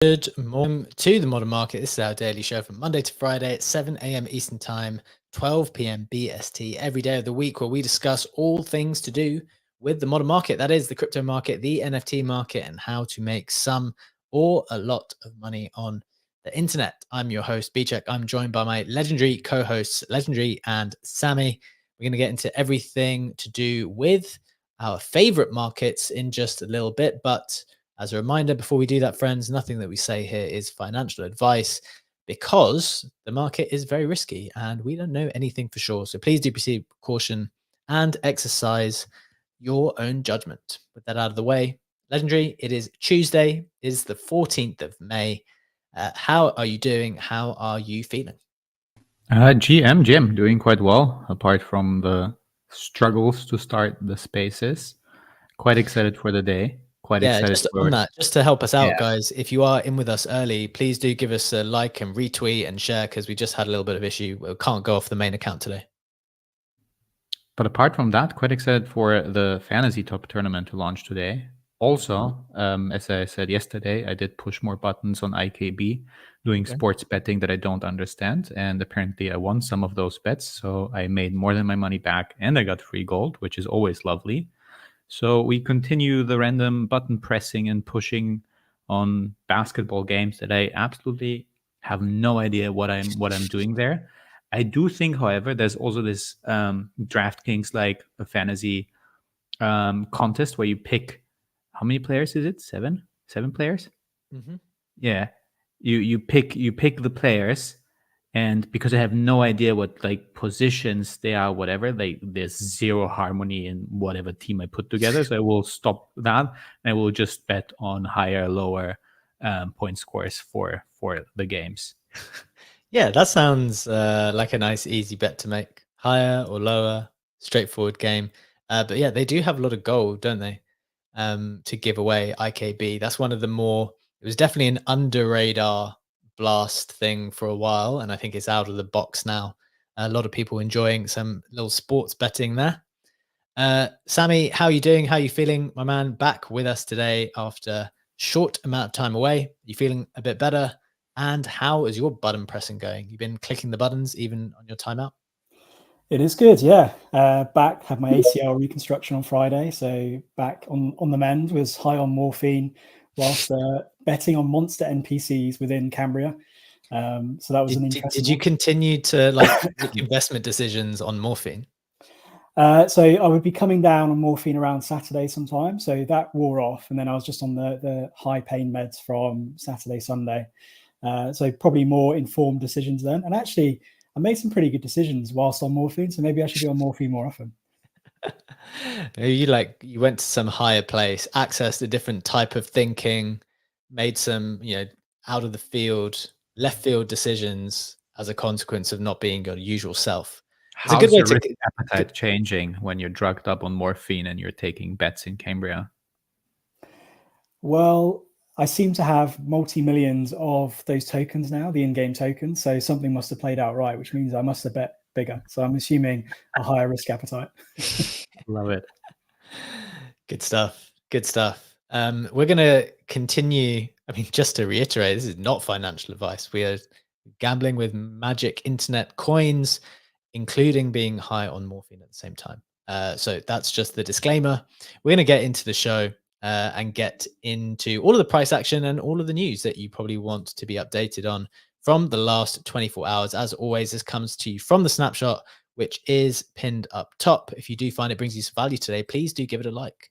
Good morning to the Modern Market. This is our daily show from Monday to Friday at 7 a.m. Eastern Time, 12 p.m. BST, every day of the week, where we discuss all things to do with the modern market. That is the crypto market, the NFT market, and how to make some or a lot of money on the internet. I'm your host, Bchek. I'm joined by my legendary co-hosts, Legendary and Sammy. We're going to get into everything to do with our favorite markets in just a little bit, but as a reminder, before we do that, friends, nothing that we say here is financial advice because the market is very risky and we don't know anything for sure. So please do proceed with caution and exercise your own judgment. With that out of the way, Legendary, it is Tuesday, it is the 14th of May. How are you doing? How are you feeling? GM doing quite well, apart from the struggles to start the spaces. Quite excited for the day. Quite Yeah, excited just for on that, just to help us out, Yeah. guys, if you are in with us early, please do give us a like and retweet and share because we just had a little bit of issue. We can't go off the main account today. But apart from that, quite excited for the Fantasy Top tournament to launch today. Also, as I said yesterday, I did push more buttons on IKB, doing Okay. sports betting that I don't understand. And apparently I won some of those bets. So I made more than my money back and I got free gold, which is always lovely. So we continue the random button pressing and pushing on basketball games that I absolutely have no idea what I'm doing there. I do think, however, there's also this DraftKings like a fantasy contest where you pick how many players is it? Seven players? Mm-hmm. Yeah. You pick the players, and because I have no idea what like positions they are, whatever, like there's zero harmony in whatever team I put together. So I will stop that and I will just bet on higher, lower point scores for the games. Yeah, that sounds like a nice, easy bet to make. Higher or lower, straightforward game. But yeah, they do have a lot of gold, don't they? To give away IKB. That's one of the more, it was definitely an under radar blast thing for a while. And I think it's out of the box now. A lot of people enjoying some little sports betting there. Sammy, how are you doing? How are you feeling, my man? Back with us today after short amount of time away. You feeling a bit better? And how is your button pressing going? You've been clicking the buttons even on your timeout? It is good, yeah. Back, had my ACL reconstruction on Friday, so back on the mend, was high on morphine whilst betting on monster NPCs within Cambria. So that was an interesting Did you one. continue to like make investment decisions on morphine? So I would be coming down on morphine around Saturday sometime, so that wore off, and then I was just on the high pain meds from Saturday, Sunday. So probably more informed decisions then. And actually, I made some pretty good decisions whilst on morphine, so maybe I should be on morphine more often. You went to some higher place, accessed a different type of thinking, made some, out of the field, left field decisions as a consequence of not being your usual self. It's a good How's way your risk to. appetite changing when you're drugged up on morphine and you're taking bets in Cambria? Well, I seem to have multi-millions of those tokens now, the in-game tokens. So something must have played out right, which means I must have bet bigger. So I'm assuming a higher risk appetite. Love it. Good stuff. Good stuff. We're going to continue. I mean, just to reiterate, this is not financial advice. We are gambling with magic internet coins, including being high on morphine at the same time. So that's just the disclaimer. We're going to get into the show and get into all of the price action and all of the news that you probably want to be updated on from the last 24 hours. As always, this comes to you from the snapshot, which is pinned up top. If you do find it brings you some value today, please do give it a like.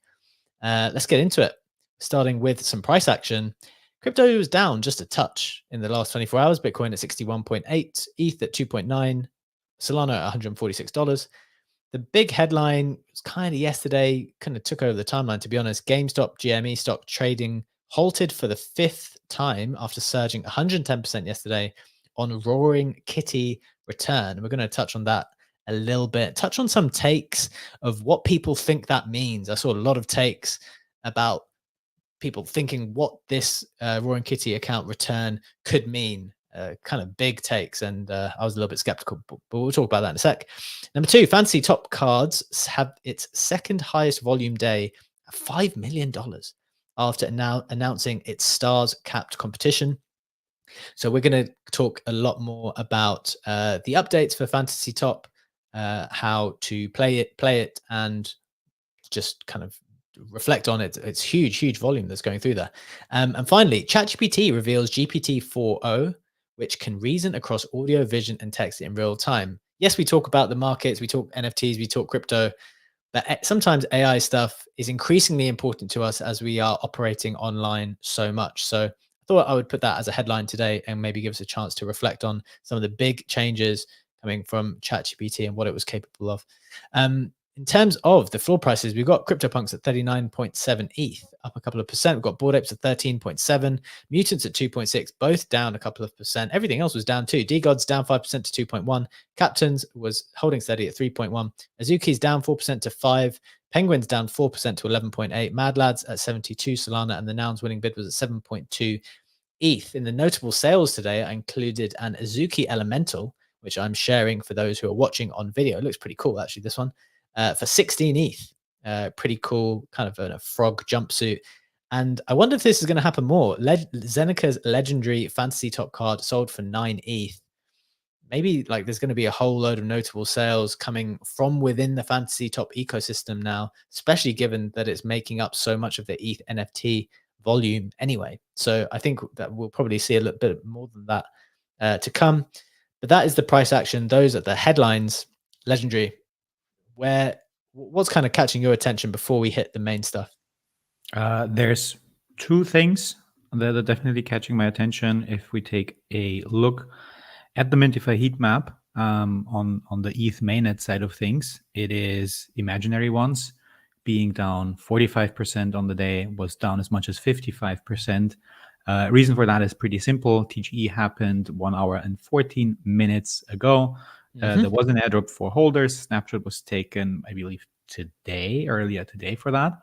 Let's get into it. Starting with some price action. Crypto was down just a touch in the last 24 hours. Bitcoin at 61.8, ETH at 2.9, Solana at $146. The big headline was kind of yesterday, kind of took over the timeline, to be honest. GameStop GME stock trading halted for the fifth time after surging 110% yesterday on roaring kitty return. And we're going to touch on that a little bit, touch on some takes of what people think that means. I saw a lot of takes about people thinking what this roaring kitty account return could mean. Kind of big takes, and I was a little bit skeptical, but we'll talk about that in a sec. Number two, Fantasy Top Cards have its second highest volume day at $5 million after now announcing its stars capped competition. So we're going to talk a lot more about the updates for Fantasy Top, how to play it, and just kind of reflect on it. It's huge volume that's going through there. And finally, ChatGPT reveals GPT 4.0, which can reason across audio, vision, and text in real time. Yes, we talk about the markets, we talk NFTs, we talk crypto, but sometimes AI stuff is increasingly important to us as we are operating online so much. So I thought I would put that as a headline today and maybe give us a chance to reflect on some of the big changes coming from ChatGPT and what it was capable of. In terms of the floor prices, we've got CryptoPunks at 39.7 ETH, up a couple of percent. We've got Bored Apes at 13.7, Mutants at 2.6, both down a couple of percent. Everything else was down too. DGods down 5% to 2.1. Captains was holding steady at 3.1. Azuki's down 4% to 5. Penguins down 4% to 11.8. Mad Lads at 72 Solana, and the Nouns winning bid was at 7.2 ETH. In the notable sales today, I included an Azuki Elemental, which I'm sharing for those who are watching on video. It looks pretty cool, actually, this one. For 16 ETH. Pretty cool, kind of a frog jumpsuit. And I wonder if this is going to happen more. Zenika's legendary Fantasy Top card sold for 9 ETH. Maybe like there's going to be a whole load of notable sales coming from within the Fantasy Top ecosystem now, especially given that it's making up so much of the ETH NFT volume anyway. So I think that we'll probably see a little bit more than that to come. But that is the price action. Those are the headlines. Legendary. What's kind of catching your attention before we hit the main stuff? There's two things that are definitely catching my attention. If we take a look at the Mintify heat map on the ETH mainnet side of things, it is imaginary ones being down 45% on the day, was down as much as 55%. Reason for that is pretty simple. TGE happened 1 hour and 14 minutes ago. There was an airdrop for holders. Snapshot was taken, I believe, earlier today for that.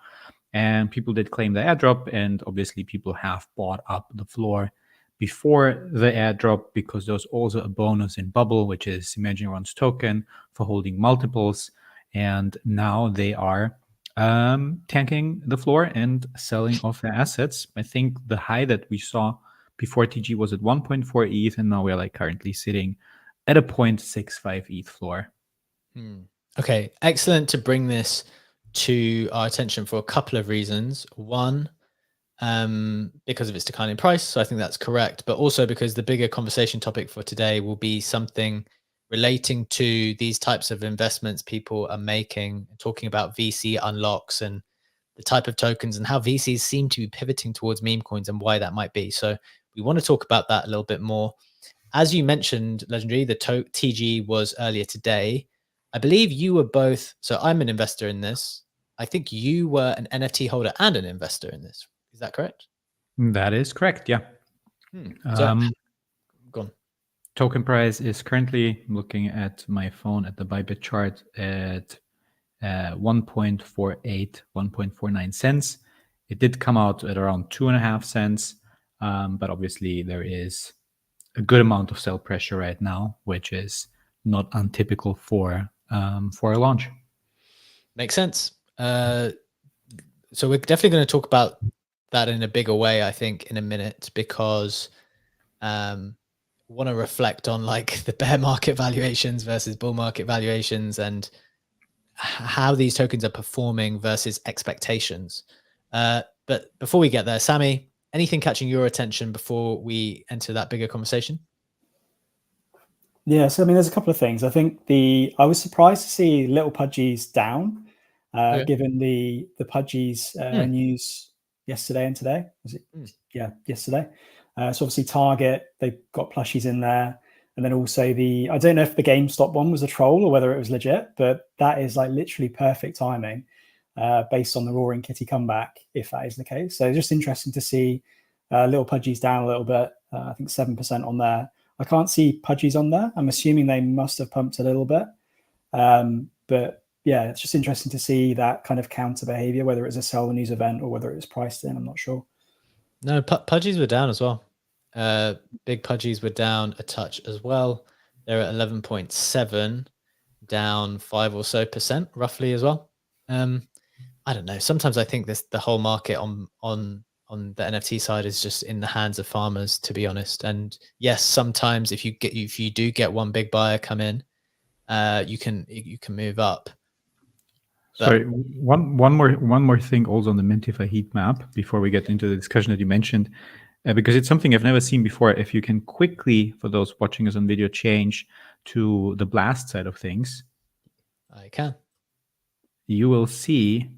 And people did claim the airdrop. And obviously, people have bought up the floor before the airdrop because there's also a bonus in Bubble, which is Imaginary One's token for holding multiples. And now they are tanking the floor and selling off their assets. I think the high that we saw before TG was at 1.4 ETH, and now we're like currently sitting at a 0.65 ETH floor. Okay, excellent to bring this to our attention for a couple of reasons. One, because of its declining price, so I think that's correct, but also because the bigger conversation topic for today will be something relating to these types of investments people are making, talking about VC unlocks and the type of tokens and how VCs seem to be pivoting towards meme coins and why that might be. So we want to talk about that a little bit more. As you mentioned, Legendary, the TG was earlier today. I believe you were both. So I'm an investor in this. I think you were an NFT holder and an investor in this. Is that correct? That is correct. Yeah. So, go on. Token price is currently, looking at my phone at the Bybit chart, at 1.48, 1.49 cents. It did come out at around 2.5 cents, but obviously there is a good amount of sell pressure right now, which is not untypical for a launch. Makes sense. So we're definitely going to talk about that in a bigger way, I think, in a minute, because want to reflect on like the bear market valuations versus bull market valuations and how these tokens are performing versus expectations. But before we get there, Sammy, anything catching your attention before we enter that bigger conversation? Yeah, so I mean, there's a couple of things. I think I was surprised to see Little Pudgies down, given the Pudgies news yesterday and today. Was it? Yeah, yesterday. So obviously Target, they've got plushies in there. And then also I don't know if the GameStop one was a troll or whether it was legit, but that is like literally perfect timing based on the Roaring Kitty comeback, if that is the case. So just interesting to see Little Pudgies down a little bit. I think 7% on there. I can't see Pudgies on there. I'm assuming they must have pumped a little bit. But yeah, it's just interesting to see that kind of counter behavior, whether it's a sell the news event or whether it was priced in. I'm not sure. No, Pudgies were down as well. Big Pudgies were down a touch as well. They're at 11.7, down 5 or so percent roughly as well. I don't know. Sometimes I think the whole market on the NFT side is just in the hands of farmers, to be honest. And yes, sometimes if you do get one big buyer come in, you can move up. Sorry, one more thing also on the Mintify heat map before we get into the discussion that you mentioned, because it's something I've never seen before. If you can quickly, for those watching us on video, change to the blast side of things, I can. You will see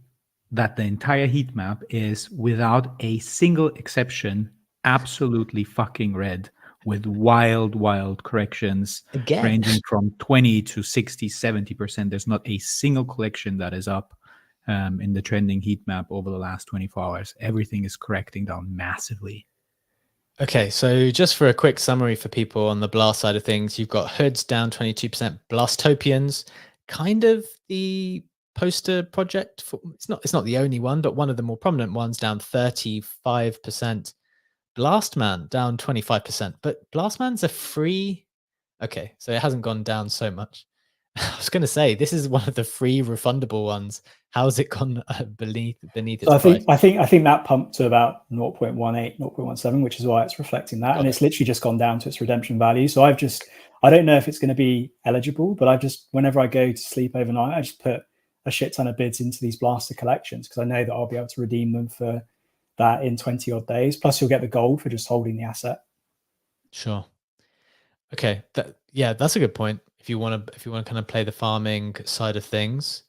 that the entire heat map is, without a single exception, absolutely fucking red, with wild corrections Again. ranging from 20 to 60, 70%. There's not a single collection that is up in the trending heat map over the last 24 hours. Everything is correcting down massively. Okay, so just for a quick summary for people on the Blast side of things, you've got Hoods down 22%, Blastopians, kind of the poster project for, it's not the only one, but one of the more prominent ones, down 35%. Blastman down 25%, but Blastman's a free. Okay, so it hasn't gone down so much. I was going to say this is one of the free refundable ones. How's it gone beneath its price? I think that pumped to about 0.18, 0.17, which is why it's reflecting that, and it's literally just gone down to its redemption value. So I don't know if it's going to be eligible, but whenever I go to sleep overnight, I just put a shit ton of bids into these Blaster collections because I know that I'll be able to redeem them for that in 20 odd days. Plus, you'll get the gold for just holding the asset. Sure. Okay. That's a good point. If you want to kind of play the farming side of things,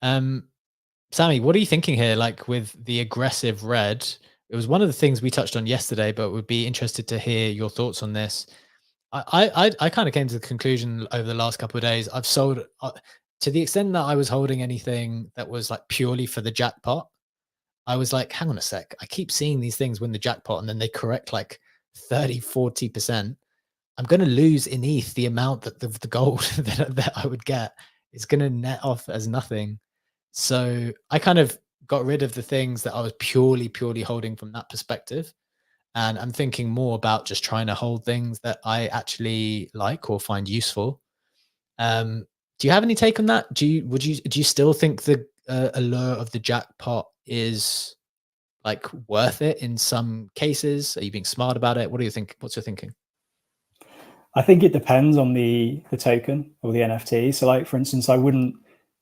Sammy, what are you thinking here? Like with the aggressive red, it was one of the things we touched on yesterday, but would be interested to hear your thoughts on this. I kind of came to the conclusion over the last couple of days. I've sold to the extent that I was holding anything that was like purely for the jackpot. I was like, hang on a sec. I keep seeing these things win the jackpot and then they correct like 30, 40%. I'm going to lose in ETH the amount that the gold that I would get is going to net off as nothing. So I kind of got rid of the things that I was purely holding from that perspective. And I'm thinking more about just trying to hold things that I actually like or find useful. Do you have any take on that? Do you still think the allure of the jackpot is like worth it in some cases? Are you being smart about it? What do you think? What's your thinking? I think it depends on the token or the NFT. So like, for instance, I wouldn't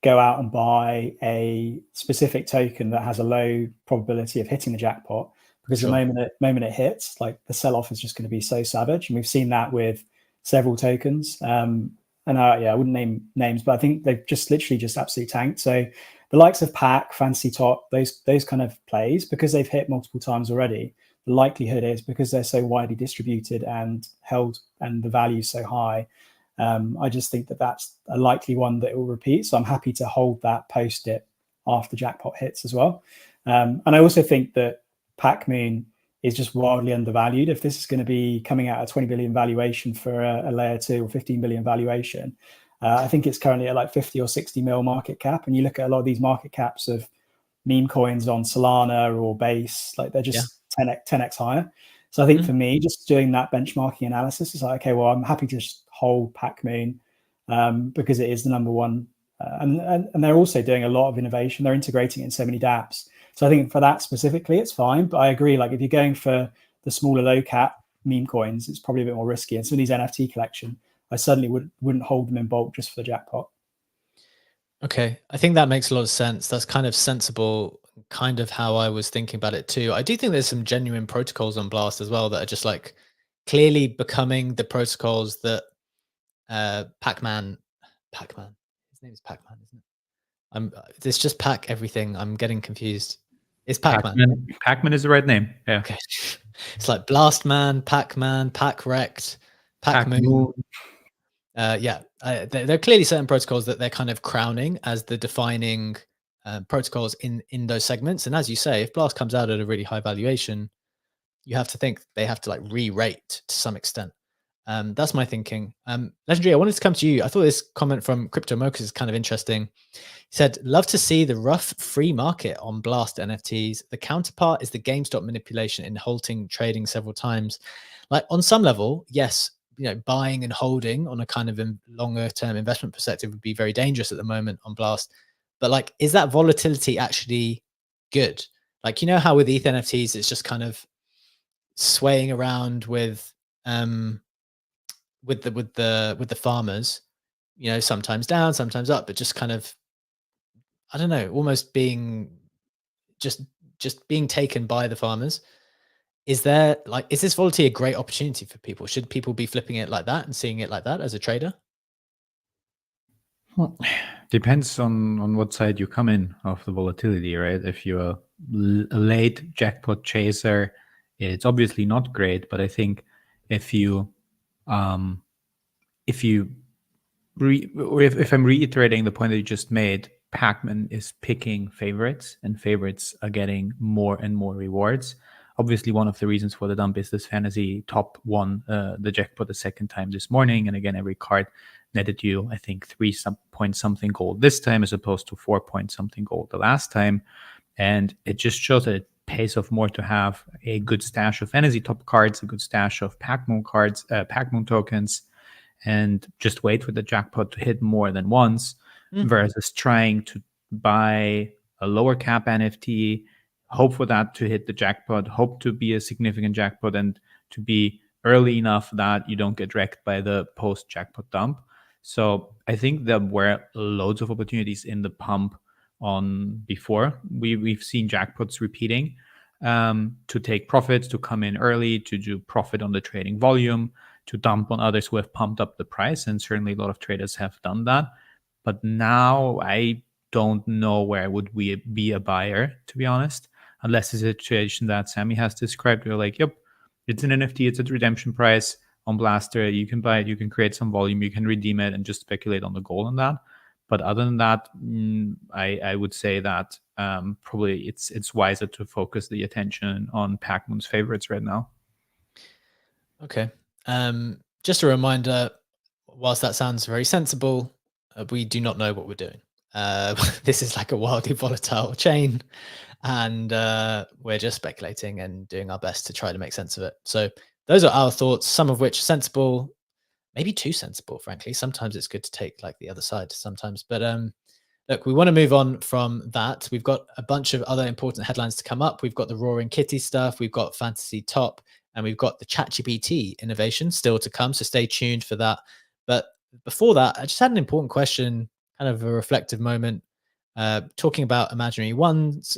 go out and buy a specific token that has a low probability of hitting the jackpot, because the moment it hits, like the sell-off is just going to be so savage. And we've seen that with several tokens. And I wouldn't name names, but I think they've just literally just absolutely tanked. So the likes of Pack, Fancy Top, those kind of plays, because they've hit multiple times already, the likelihood is, because they're so widely distributed and held and the value is so high, I just think that that's a likely one that it will repeat. So I'm happy to hold that post it after jackpot hits as well. And I also think that Pac Moon is just wildly undervalued. If this is going to be coming out at 20 billion valuation for a layer 2 or 15 billion valuation, I think it's currently at like 50 or 60 mil market cap. And you look at a lot of these market caps of meme coins on Solana or Base, like they're just 10x higher. So I think for me, just doing that benchmarking analysis is like, okay, well, I'm happy to just hold Pac Moon because it is the number one. And they're also doing a lot of innovation. They're integrating it in so many dApps. So I think for that specifically, it's fine. But I agree, like if you're going for the smaller low cap meme coins, it's probably a bit more risky. And some of these NFT collection, I certainly wouldn't hold them in bulk just for the jackpot. Okay, I think that makes a lot of sense. That's kind of sensible, kind of how I was thinking about it too. I do think there's some genuine protocols on Blast as well that are just like clearly becoming the protocols that Pac-Man, his name is Pac-Man, isn't it? It's just Pac everything. I'm getting confused. It's Pac-Man. Pac-Man is the right name. Yeah. Okay. It's like Blastman, Pac-Man, Pac-Rect, Pac-Moon. There are clearly certain protocols that they're kind of crowning as the defining protocols in those segments. And as you say, if Blast comes out at a really high valuation, you have to think they have to like re-rate to some extent. That's my thinking. Legendary, I wanted to come to you. I thought this comment from Crypto Mocha is kind of interesting. He said, love to see the rough free market on Blast NFTs. The counterpart is the GameStop manipulation in halting trading several times. Like on some level, yes, buying and holding on a kind of longer term investment perspective would be very dangerous at the moment on Blast. but like, is that volatility actually good? Like, you know how with ETH NFTs, it's just kind of swaying around with the farmers, you know, sometimes down, sometimes up, but just kind of, I don't know, almost being just being taken by the farmers. Is there like, is this volatility a great opportunity for people? Should people be flipping it like that and seeing it like that as a trader? Well, depends on what side you come in of the volatility, right? If you're a late jackpot chaser, it's obviously not great. But I think if you if you or if I'm reiterating the point that you just made, Pac-Man is picking favorites, and favorites are getting more and more rewards. Obviously, one of the reasons for the dump is this fantasy top won the jackpot the second time this morning, and again, every card netted you, I think, 3 point something gold this time, as opposed to 4 point something gold the last time. And it just shows that it pays off more to have a good stash of fantasy top cards, a good stash of Pac-Man cards, Pac-Man tokens, and just wait for the jackpot to hit more than once, versus trying to buy a lower cap NFT, hope for that to hit the jackpot, hope to be a significant jackpot, and to be early enough that you don't get wrecked by the post jackpot dump. So I think there were loads of opportunities in the pump on before. We've seen jackpots repeating, to take profits, to come in early, to do profit on the trading volume, to dump on others who have pumped up the price. And certainly a lot of traders have done that. But now I don't know where would we be a buyer, to be honest, unless it's a situation that Sammy has described. You're like, yep, it's an NFT, it's at redemption price on Blaster. You can buy it, you can create some volume, you can redeem it, and just speculate on the goal on that. But other than that, I would say that probably it's wiser to focus the attention on Pac-Man's favorites right now. Okay. Just a reminder, whilst that sounds very sensible, we do not know what we're doing. This is like a wildly volatile chain, and we're just speculating and doing our best to try to make sense of it. So those are our thoughts, some of which are sensible, maybe too sensible, frankly. Sometimes it's good to take like the other side sometimes. But look, we want to move on from that. We've got a bunch of other important headlines to come up. We've got the Roaring Kitty stuff. We've got Fantasy Top, and we've got the ChatGPT innovation still to come. So stay tuned for that. But before that, I just had an important question, kind of a reflective moment, talking about Imaginary Ones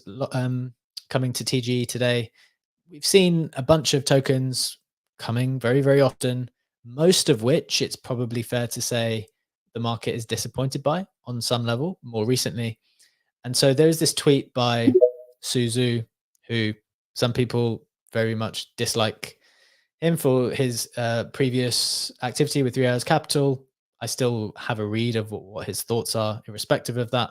coming to TGE today. We've seen a bunch of tokens coming very, very often, most of which it's probably fair to say the market is disappointed by on some level more recently. And so there's this tweet by Suzu, who some people very much dislike him for his previous activity with 3 Hours Capital. I still have a read of what his thoughts are, irrespective of that.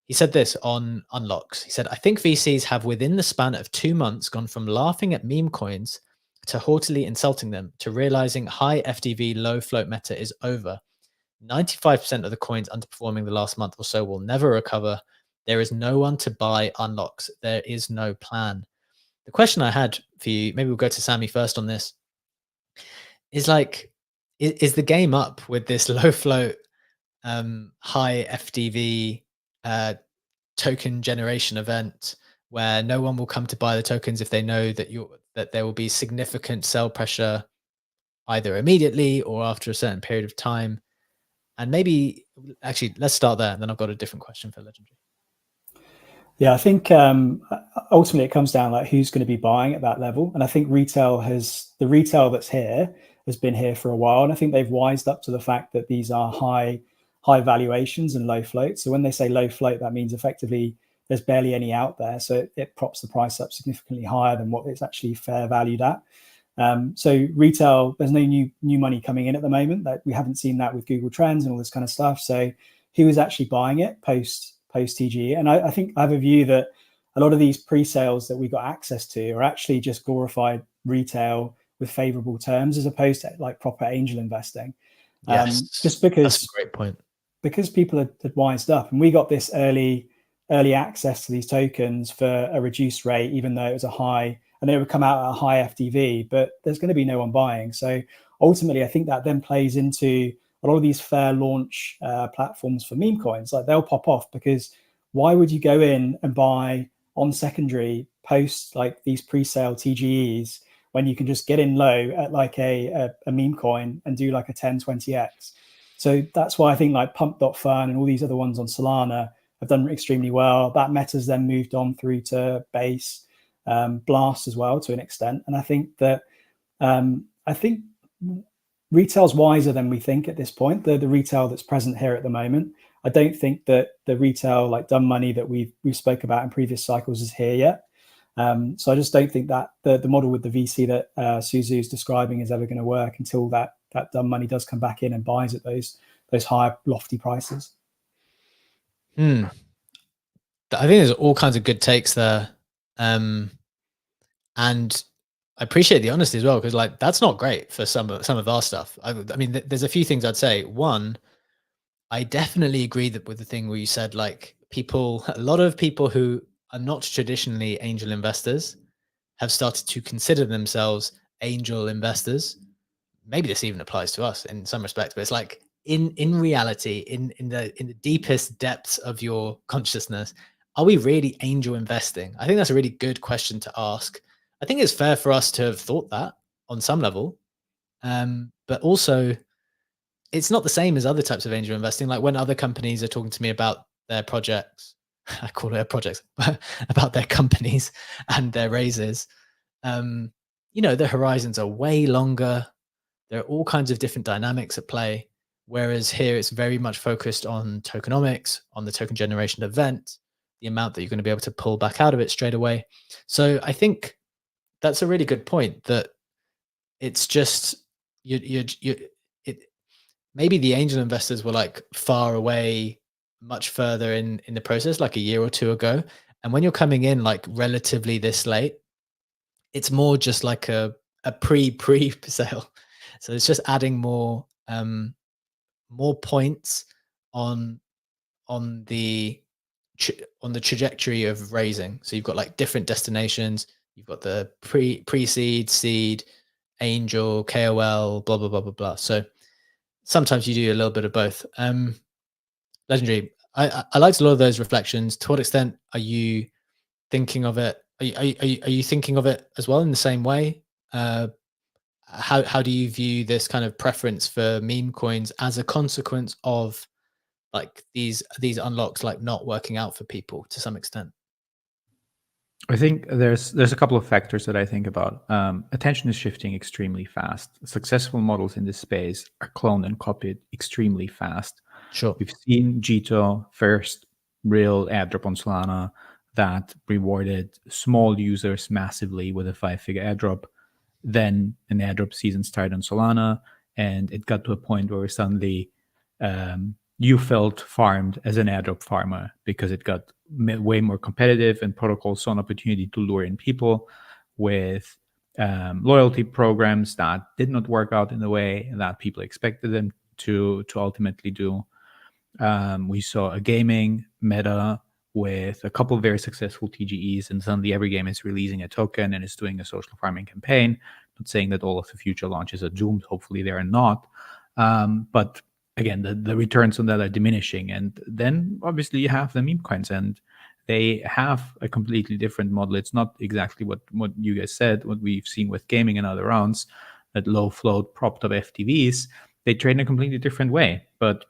He said this on Unlocks. He said, I think VCs have within the span of 2 months gone from laughing at meme coins to haughtily insulting them to realizing high FDV, low float meta is over. 95% of the coins underperforming the last month or so will never recover. There is no one to buy Unlocks. There is no plan. The question I had for you, maybe we'll go to Sammy first on this, is like, is the game up with this low float, high FDV token generation event where no one will come to buy the tokens if they know that there will be significant sell pressure either immediately or after a certain period of time? And maybe actually let's start there, and then I've got a different question for Legendary. Yeah, I think ultimately it comes down like who's going to be buying at that level. And I think the retail that's here has been here for a while. And I think they've wised up to the fact that these are high valuations and low float. So when they say low float, that means effectively there's barely any out there. So it props the price up significantly higher than what it's actually fair valued at. So retail, there's no new money coming in at the moment. That we haven't seen that with Google Trends and all this kind of stuff. So who is actually buying it post TGE? And I think I have a view that a lot of these pre-sales that we got access to are actually just glorified retail with favorable terms, as opposed to like proper angel investing. Yes, just because that's a great point. Because people had wised up, and we got this early access to these tokens for a reduced rate, even though it was a high, and they would come out at a high FDV, but there's going to be no one buying. So ultimately, I think that then plays into a lot of these fair launch platforms for meme coins, like they'll pop off, because why would you go in and buy on secondary post like these pre-sale TGEs when you can just get in low at like a meme coin and do like a 10, 20x? So that's why I think like Pump.Fun and all these other ones on Solana have done extremely well. That meta's then moved on through to Base, Blast as well to an extent. And I think that retail's wiser than we think at this point. The retail that's present here at the moment. I don't think that the retail like dumb money that we've spoke about in previous cycles is here yet. So I just don't think that the model with the VC that Suzu's describing is ever going to work until that dumb money does come back in and buys at those higher lofty prices. I think there's all kinds of good takes there, and I appreciate the honesty as well, because like that's not great for some of our stuff. I mean, there's a few things I'd say. One, I definitely agree that with the thing where you said like a lot of people who are not traditionally angel investors have started to consider themselves angel investors. Maybe this even applies to us in some respects, but it's like in reality, in the deepest depths of your consciousness, are we really angel investing? I think that's a really good question to ask. I think it's fair for us to have thought that on some level, but also it's not the same as other types of angel investing. Like when other companies are talking to me about their projects, I call it projects, about their companies and their raises, the horizons are way longer. There are all kinds of different dynamics at play. Whereas here it's very much focused on tokenomics, on the token generation event, the amount that you're going to be able to pull back out of it straight away. So I think that's a really good point, that it's just maybe the angel investors were like far away, much further in the process, like a year or two ago. And when you're coming in like relatively this late, it's more just like a pre-sale. So it's just adding more points on the trajectory of raising. So you've got like different destinations. You've got the pre-seed, seed, angel, KOL, blah blah blah blah blah. So sometimes you do a little bit of both. Legendary. I liked a lot of those reflections. To what extent are you thinking of it? Are you thinking of it as well in the same way? How do you view this kind of preference for meme coins as a consequence of like these unlocks like not working out for people to some extent? I think there's a couple of factors that I think about. Attention is shifting extremely fast. Successful models in this space are cloned and copied extremely fast. Sure. We've seen Jito, first real airdrop on Solana that rewarded small users massively with a 5-figure airdrop. Then an airdrop season started on Solana, and it got to a point where suddenly you felt farmed as an airdrop farmer because it got way more competitive, and protocols saw an opportunity to lure in people with loyalty programs that did not work out in the way that people expected them to ultimately do. We saw a gaming meta with a couple of very successful TGEs, and suddenly every game is releasing a token and is doing a social farming campaign. Not saying that all of the future launches are doomed. Hopefully they are not. But again, the returns on that are diminishing. And then obviously you have the meme coins, and they have a completely different model. It's not exactly what you guys said, what we've seen with gaming and other rounds, that low float propped up FTVs. They trade in a completely different way. But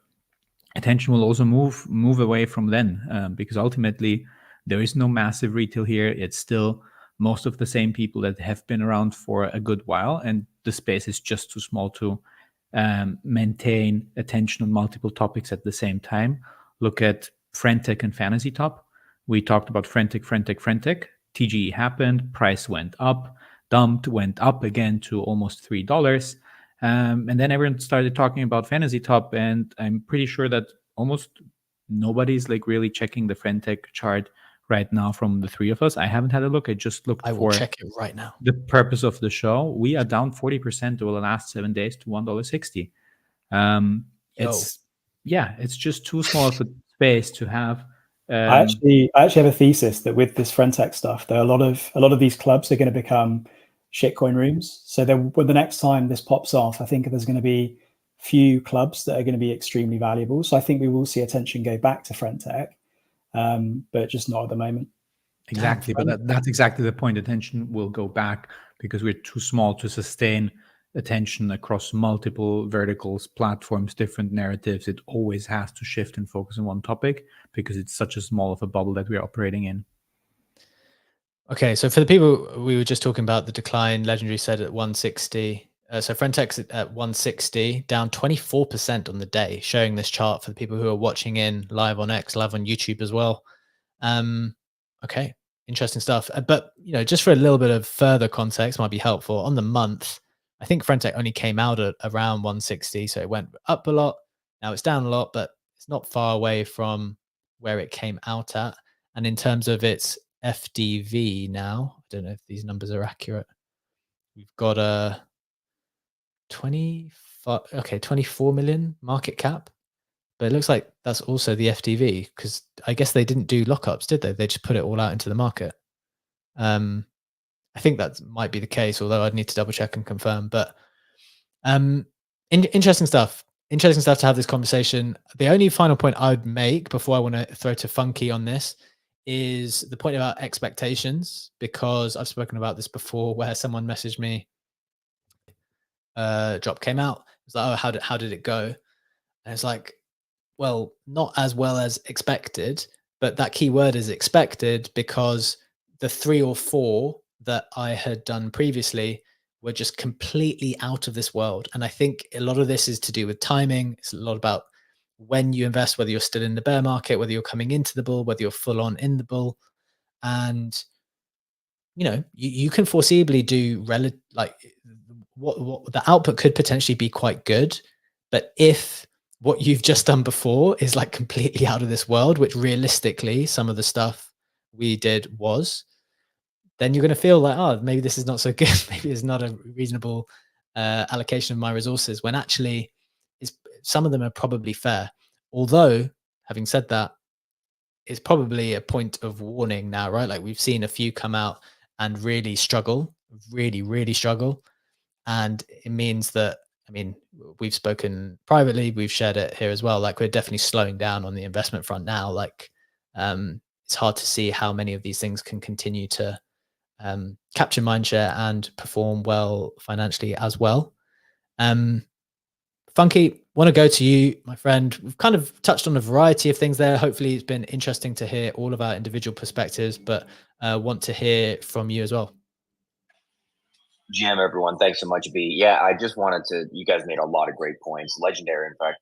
attention will also move away from then, because ultimately there is no massive retail here. It's still most of the same people that have been around for a good while, and the space is just too small to maintain attention on multiple topics at the same time. Look at Friendtech and Fantasy Top. We talked about Friendtech. TGE happened, price went up, dumped, went up again to almost $3. And then everyone started talking about Fantasy Top, and I'm pretty sure that almost nobody's like really checking the Friendtech chart right now from the three of us. I haven't had a look. I just looked. I will check it right now. The purpose of the show. We are down 40% over the last 7 days to $1.60. It's just too small of a space to have. I actually have a thesis that with this Friendtech stuff, there are a lot of these clubs are going to become shitcoin rooms. So when the next time this pops off, I think there's going to be few clubs that are going to be extremely valuable. So I think we will see attention go back to Frentech, but just not at the moment. Exactly, but that's exactly the point. Attention will go back because we're too small to sustain attention across multiple verticals, platforms, different narratives. It always has to shift and focus on one topic because it's such a small of a bubble that we're operating in. Okay, so for the people we were just talking about, the decline, Legendary said at 160. So Frentech's at 160, down 24% on the day, showing this chart for the people who are watching in live on X, live on YouTube as well. Okay, interesting stuff. But just for a little bit of further context, might be helpful. On the month, I think Frentech only came out at around 160, so it went up a lot. Now it's down a lot, but it's not far away from where it came out at. And in terms of its FDV now, I don't know if these numbers are accurate. We've got a 24 million market cap, but it looks like that's also the FDV because I guess they didn't do lockups, did they? They just put it all out into the market. I think that might be the case, although I'd need to double check and confirm. But interesting stuff. Interesting stuff to have this conversation. The only final point I would make before I want to throw to Funky on this is the point about expectations, because I've spoken about this before where someone messaged me, drop came out. It was like, oh, how did it go? And it's like, well, not as well as expected, but that key word is expected because the 3 or 4 that I had done previously were just completely out of this world. And I think a lot of this is to do with timing. It's a lot about when you invest, whether you're still in the bear market, whether you're coming into the bull, whether you're full on in the bull. And, you can foreseeably do what the output could potentially be quite good. But if what you've just done before is like completely out of this world, which realistically some of the stuff we did was, then you're going to feel like, oh, maybe this is not so good. Maybe it's not a reasonable allocation of my resources, when actually some of them are probably fair. Although, having said that, it's probably a point of warning now, right? Like we've seen a few come out and really struggle, really struggle. And it means that, we've spoken privately, we've shared it here as well. Like we're definitely slowing down on the investment front now. Like it's hard to see how many of these things can continue to capture mindshare and perform well financially as well. Funky, want to go to you, my friend. We've kind of touched on a variety of things there. Hopefully it's been interesting to hear all of our individual perspectives, but want to hear from you as well. GM, everyone, thanks so much, B. Yeah, I just wanted to, you guys made a lot of great points. Legendary, in fact,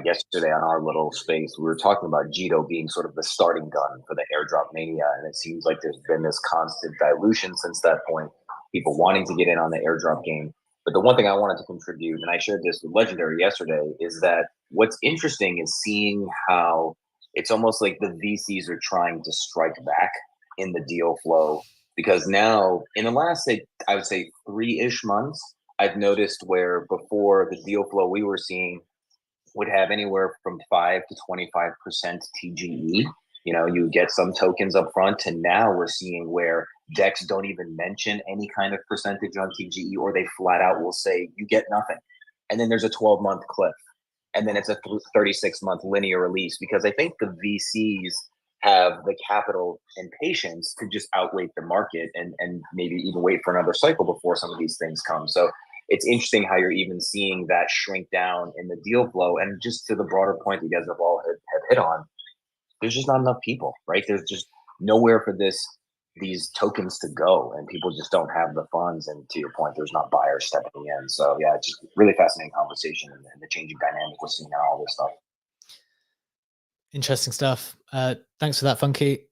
yesterday on our little space, we were talking about Jito being sort of the starting gun for the airdrop mania, and it seems like there's been this constant dilution since that point, people wanting to get in on the airdrop game. But the one thing I wanted to contribute, and I shared this with Legendary yesterday, is that what's interesting is seeing how it's almost like the VCs are trying to strike back in the deal flow. Because now, in the last, I would say 3-ish months, I've noticed where before the deal flow we were seeing would have anywhere from 5 to 25% TGE. You get some tokens up front, and now we're seeing where decks don't even mention any kind of percentage on TGE, or they flat out will say you get nothing. And then there's a 12-month cliff, and then it's a 36-month linear release, because I think the VCs have the capital and patience to just outweight the market and maybe even wait for another cycle before some of these things come. So it's interesting how you're even seeing that shrink down in the deal flow. And just to the broader point you guys have all have hit on, there's just not enough people, right? There's just nowhere for these tokens to go, and people just don't have the funds. And to your point, there's not buyers stepping in. So yeah, it's just really fascinating conversation and the changing dynamic we're seeing on all this stuff. Interesting stuff. Thanks for that, Funky.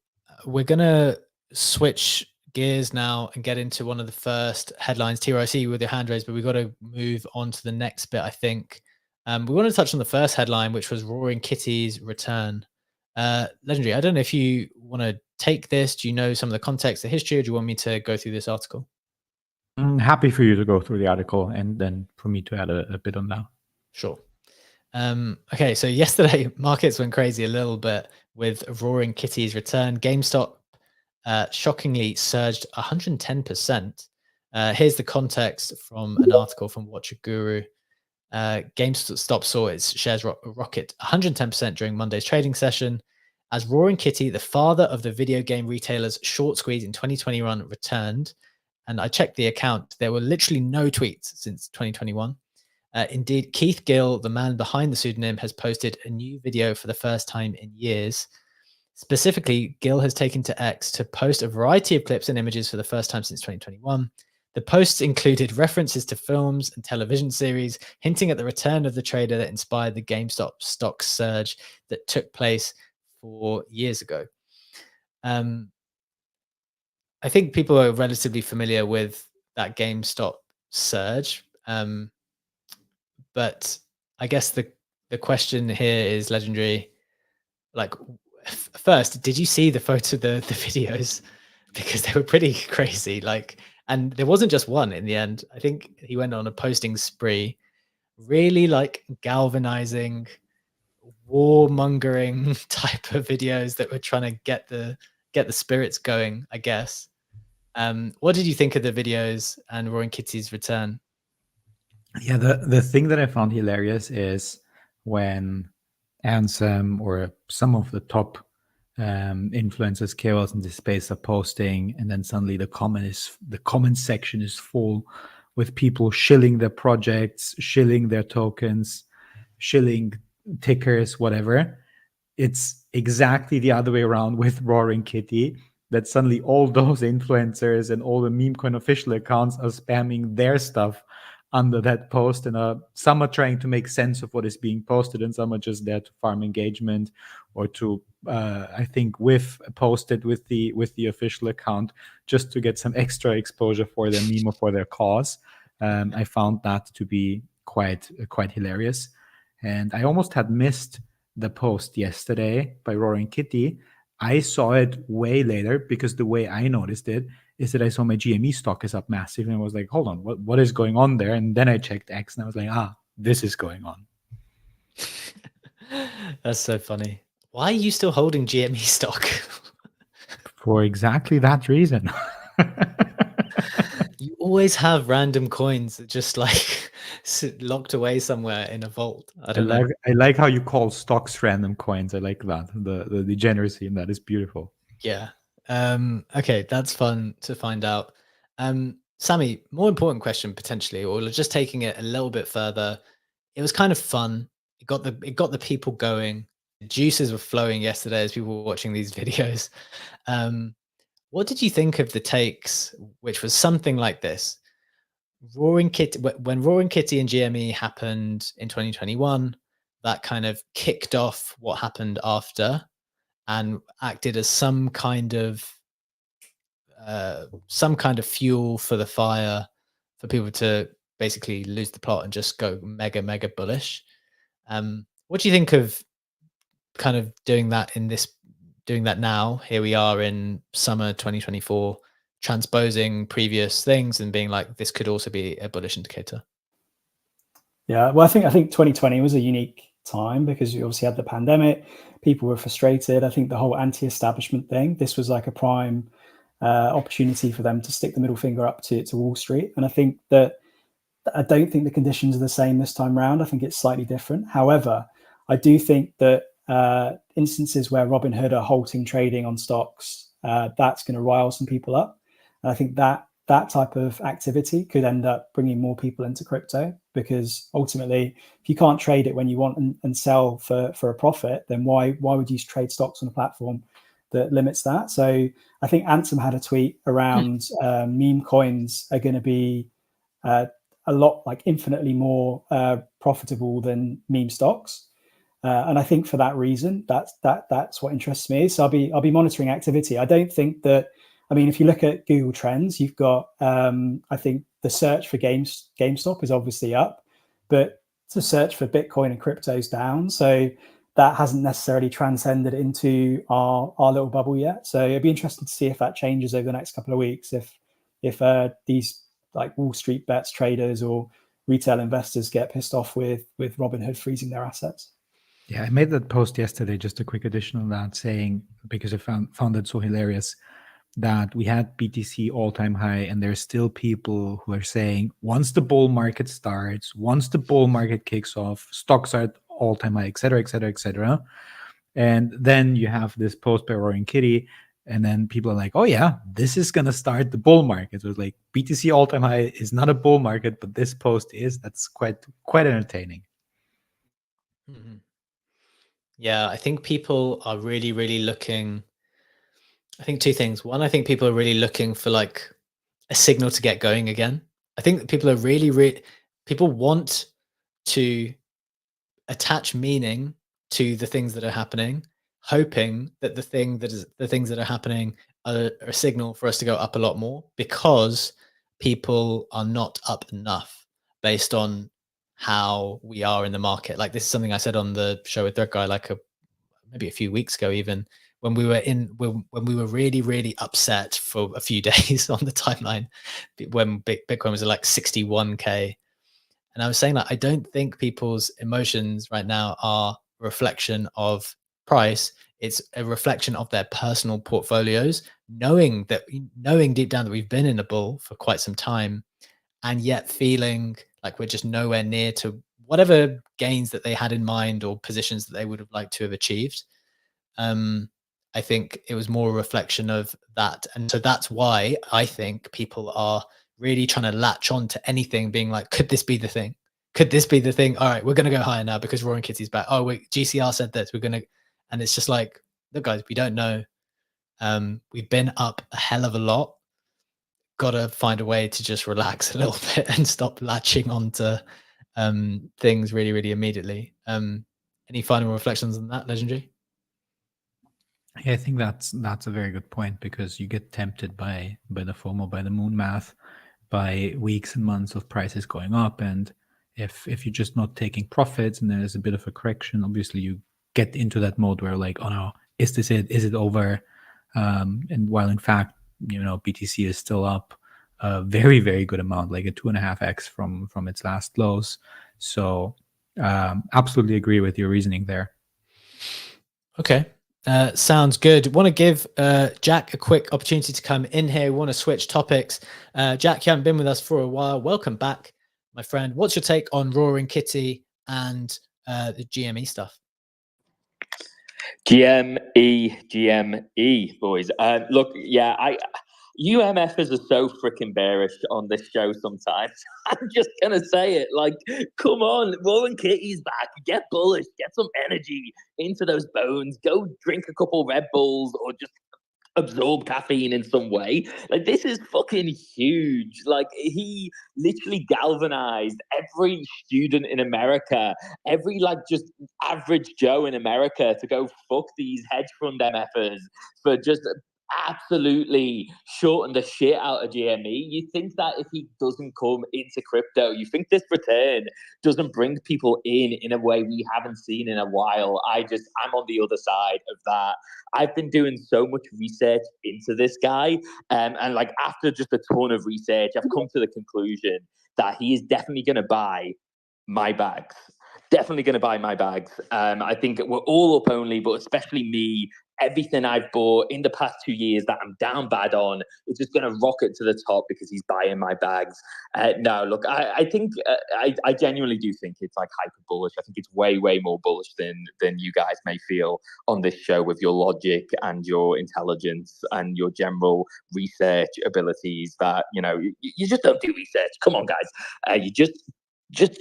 We're going to switch gears now and get into one of the first headlines. Tiro, I see you with your hand raised, but we've got to move on to the next bit, I think. We want to touch on the first headline, which was Roaring Kitties return. Legendary, I don't know if you want to take this. Do you know some of the context, the history, or do you want me to go through this article? I'm happy for you to go through the article and then for me to add a bit on that. Sure. Okay, so yesterday markets went crazy a little bit with Roaring Kitties return. GameStop shockingly surged 110%. Here's the context from an article from Watcher Guru. GameStop saw its shares rocket 110% during Monday's trading session, as Roaring Kitty, the father of the video game retailer's short squeeze in 2021, returned. And I checked the account. There were literally no tweets since 2021. Indeed, Keith Gill, the man behind the pseudonym, has posted a new video for the first time in years. Specifically, Gill has taken to X to post a variety of clips and images for the first time since 2021. The posts included references to films and television series, hinting at the return of the trader that inspired the GameStop stock surge that took place 4 years ago. I think people are relatively familiar with that GameStop surge. But I guess the question here is, Legendary, like, first, did you see the videos? Because they were pretty crazy. Like, and there wasn't just one in the end. I think he went on a posting spree, really like galvanizing, warmongering type of videos that were trying to get the spirits going, I guess. What did you think of the videos and Roaring Kitty's return? Yeah, the thing that I found hilarious is when Ansem or some of the top influencers, KOLs in this space are posting, and then suddenly the comment section is full with people shilling their projects, shilling their tokens, shilling tickers, whatever. It's exactly the other way around with Roaring Kitty, that suddenly all those influencers and all the Memecoin official accounts are spamming their stuff under that post, and some are trying to make sense of what is being posted, and some are just there to farm engagement or to I think post it with the official account just to get some extra exposure for their meme or for their cause. I found that to be quite hilarious, and I almost had missed the post yesterday by Roaring Kitty. I saw it way later because the way I noticed it is that I saw my GME stock is up massive, and I was like, hold on, what is going on there? And then I checked X and I was like, this is going on. That's so funny. Why are you still holding GME stock? For exactly that reason. You always have random coins that just like locked away somewhere in a vault. I don't know. I like how you call stocks random coins. I like that. The degeneracy in that is beautiful. Yeah. Okay, that's fun to find out. Sammy, more important question potentially, or just taking it a little bit further. It was kind of fun. It got the people going. The juices were flowing yesterday as people were watching these videos. What did you think of the takes, which was something like this? Roaring Kitty, when Roaring Kitty and GME happened in 2021, that kind of kicked off what happened after and acted as some kind of fuel for the fire for people to basically lose the plot and just go mega bullish. What do you think of kind of doing that now? Here we are in summer 2024, transposing previous things and being like, this could also be a bullish indicator. Yeah, well, I think 2020 was a unique time because you obviously had the pandemic. People were frustrated. I think the whole anti-establishment thing, this was like a prime opportunity for them to stick the middle finger up to Wall Street. And I think that I don't think the conditions are the same this time around. I think it's slightly different. However, I do think that instances where Robinhood are halting trading on stocks, that's going to rile some people up. And I think that type of activity could end up bringing more people into crypto, because ultimately, if you can't trade it when you want and sell for a profit, then why would you trade stocks on a platform that limits that? So I think Ansem had a tweet around meme coins are going to be a lot, like infinitely more profitable than meme stocks. And I think for that reason, that's what interests me. So I'll be monitoring activity. I don't think that, I mean, if you look at Google Trends, you've got, I think the search for GameStop is obviously up, but the search for Bitcoin and crypto is down. So that hasn't necessarily transcended into our little bubble yet. So it'd be interesting to see if that changes over the next couple of weeks. If these like Wall Street bets traders or retail investors get pissed off with Robinhood freezing their assets. Yeah, I made that post yesterday, just a quick addition on that, saying, because I found it so hilarious. that we had BTC all-time high, and there's still people who are saying once the bull market starts, once the bull market kicks off, stocks are at all-time high, et cetera, et cetera, et cetera. And then you have this post by Roaring Kitty, and then people are like, oh yeah, this is going to start the bull market. So it's like BTC all-time high is not a bull market, but this post is. That's quite entertaining. Mm-hmm. Yeah, I think people are really looking. I think two things. One, I think people are really looking for like a signal to get going again. I think that people are really people want to attach meaning to the things that are happening, hoping that the things that are happening are a signal for us to go up a lot more, because people are not up enough based on how we are in the market. Like, this is something I said on the show with Thread Guy, like maybe a few weeks ago, even when we were really upset for a few days on the timeline when Bitcoin was at like 61K. And I was saying that I don't think people's emotions right now are a reflection of price. It's a reflection of their personal portfolios, knowing deep down that we've been in a bull for quite some time, and yet feeling like we're just nowhere near to whatever gains that they had in mind or positions that they would have liked to have achieved. I think it was more a reflection of that. And so that's why I think people are really trying to latch on to anything, being like, could this be the thing? Could this be the thing? All right, we're going to go higher now because Roaring Kitty's back. Oh, wait, GCR said this. We're going to, and it's just like, look, guys, we don't know. We've been up a hell of a lot. Got to find a way to just relax a little bit and stop latching onto things really immediately. Any final reflections on that, Legendary? Yeah, I think that's a very good point, because you get tempted by the FOMO, by the moon math, by weeks and months of prices going up, and if you're just not taking profits and there's a bit of a correction, obviously you get into that mode where like, oh no, is this it? Is it over? And while in fact, BTC is still up a very good amount, like a 2.5x from its last lows. So absolutely agree with your reasoning there. Okay. Sounds good. Want to give Jack a quick opportunity to come in here. We want to switch topics. Jack, you haven't been with us for a while. Welcome back, my friend. What's your take on Roaring Kitty and the GME stuff? GME, boys. Look, yeah, UMFers are so freaking bearish on this show sometimes. I'm just gonna say it. Like, come on, Roaring Kitty's back. Get bullish. Get some energy into those bones. Go drink a couple Red Bulls or just absorb caffeine in some way. Like, this is fucking huge. Like, he literally galvanized every student in America, every like just average Joe in America to go fuck these hedge fund MFers for just absolutely shorten the shit out of GME. You think that if he doesn't come into crypto, you think this return doesn't bring people in a way we haven't seen in a while. I'm on the other side of that. I've been doing so much research into this guy, and like after just a ton of research, I've come to the conclusion that he is definitely going to buy my bags. Definitely going to buy my bags. I think we're all up only, but especially me. Everything I've bought in the past 2 years that I'm down bad on, it's just going to rocket to the top because he's buying my bags. No, look, I think I genuinely do think it's like hyper bullish. I think it's way more bullish than you guys may feel on this show with your logic and your intelligence and your general research abilities. That you just don't do research. Come on, guys, you just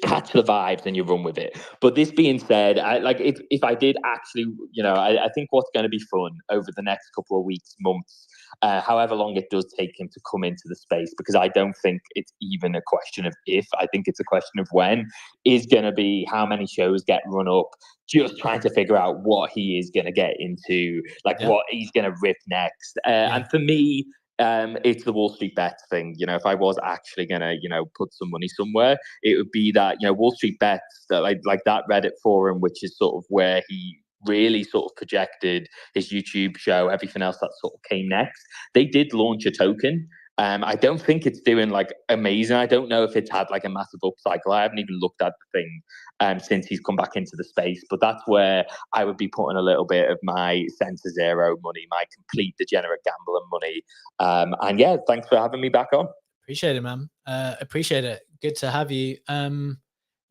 catch the vibes and you run with it. But this being said, if I did actually, I think what's going to be fun over the next couple of weeks, months, however long it does take him to come into the space, because I don't think it's even a question of if, I think it's a question of when, is going to be how many shows get run up, just trying to figure out what he is going to get into, what he's going to rip next. And for me, it's the Wall Street Bets thing. If I was actually gonna, put some money somewhere, it would be that, Wall Street Bets, that like that Reddit forum, which is sort of where he really sort of projected his YouTube show, everything else that sort of came next. They did launch a token, I don't think it's doing like amazing. I don't know if it's had like a massive upcycle. I haven't even looked at the thing since he's come back into the space, but that's where I would be putting a little bit of my Center Zero money, my complete degenerate gambling money. And yeah, thanks for having me back on. Appreciate it, man. Appreciate it. Good to have you.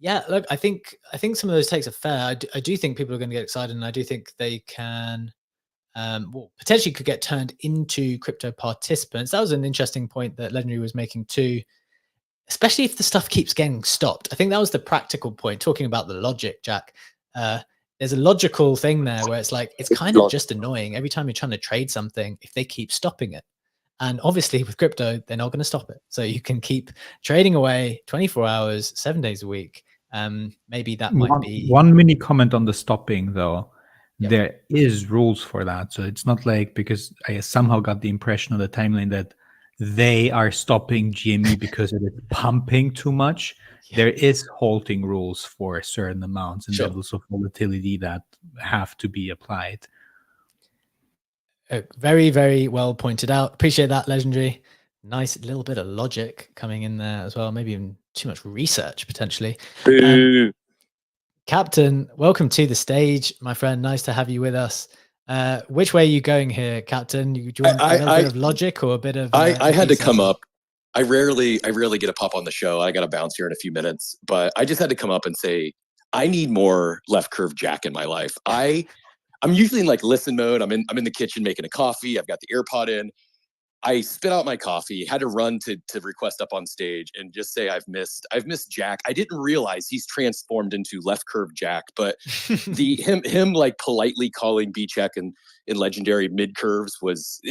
Yeah, look, I think some of those takes are fair. I do think people are going to get excited, and I do think they can, well, potentially could get turned into crypto participants. That was an interesting point that Legendary was making too, especially if the stuff keeps getting stopped. I think that was the practical point, talking about the logic, Jack. There's a logical thing there where it's like, it's kind of just annoying every time you're trying to trade something if they keep stopping it. And obviously with crypto, they're not going to stop it. So you can keep trading away 24 hours, 7 days a week. Maybe that might be one mini comment on the stopping though. Yep. There is rules for that. So it's not like, because I somehow got the impression on the timeline that they are stopping GME because it is pumping too much. Yeah. There is halting rules for certain amounts and Sure. levels of volatility that have to be applied. Very, very well pointed out. Appreciate that, Legendary. Nice little bit of logic coming in there as well. Maybe even too much research potentially. Captain, welcome to the stage, my friend. Nice to have you with us. Which way are you going here, Captain? Do you want a little bit of logic or a bit of? I had to come up. I rarely get a pop on the show. I got to bounce here in a few minutes, but I just had to come up and say I need more left curve Jack in my life. I'm usually in like listen mode. I'm in the kitchen making a coffee. I've got the AirPod in. I spit out my coffee, had to run to request up on stage and just say I've missed Jack. I didn't realize he's transformed into left curve Jack, but him like politely calling B check in Legendary mid curves was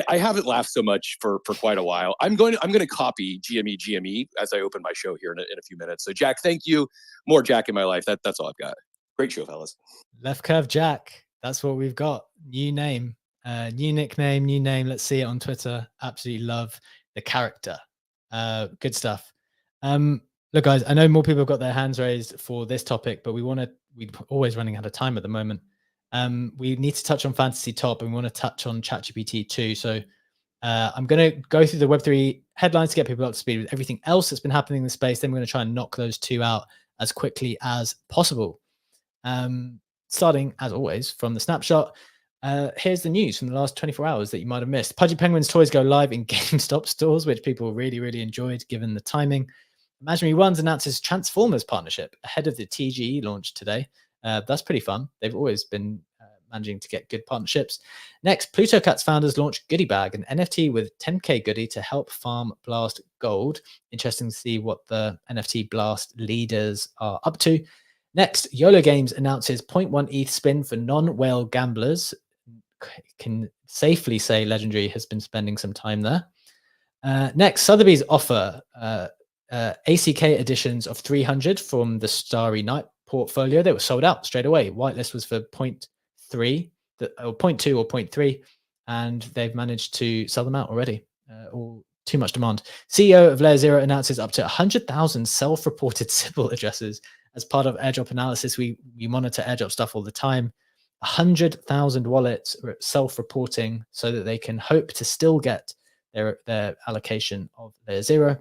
I haven't laughed so much for quite a while. I'm going to copy GME as I open my show here in a few minutes. So Jack, thank you. More Jack in my life. That's all I've got. Great show, fellas. Left curve Jack. That's what we've got. New name. New nickname, new name. Let's see it on Twitter. Absolutely love the character. Good stuff. Look, guys, I know more people have got their hands raised for this topic, but we're always running out of time at the moment. We need to touch on Fantasy Top, and we want to touch on ChatGPT too. So I'm going to go through the Web3 headlines to get people up to speed with everything else that's been happening in the space. Then we're going to try and knock those two out as quickly as possible. Starting, as always, from the snapshot. Here's the news from the last 24 hours that you might have missed. Pudgy Penguins toys go live in GameStop stores, which people really, really enjoyed given the timing. Imaginary Ones announces Transformers partnership ahead of the TGE launch today. That's pretty fun. They've always been managing to get good partnerships. Next, Pluto Cats founders launch Goodie Bag, an NFT with 10K goodie to help farm Blast Gold. Interesting to see what the NFT Blast leaders are up to. Next, YOLO Games announces 0.1 ETH spin for non-whale gamblers. Can safely say Legendary has been spending some time there. Next, Sotheby's offer ACK editions of 300 from the Starry Night portfolio. They were sold out straight away. Whitelist was for 0.3 or 0.2 or 0.3, and they've managed to sell them out already. Or too much demand. CEO of Layer Zero announces up to 100,000 self-reported Sybil addresses as part of airdrop analysis. We monitor airdrop stuff all the time. 100,000 wallets are self-reporting so that they can hope to still get their allocation of Layer Zero.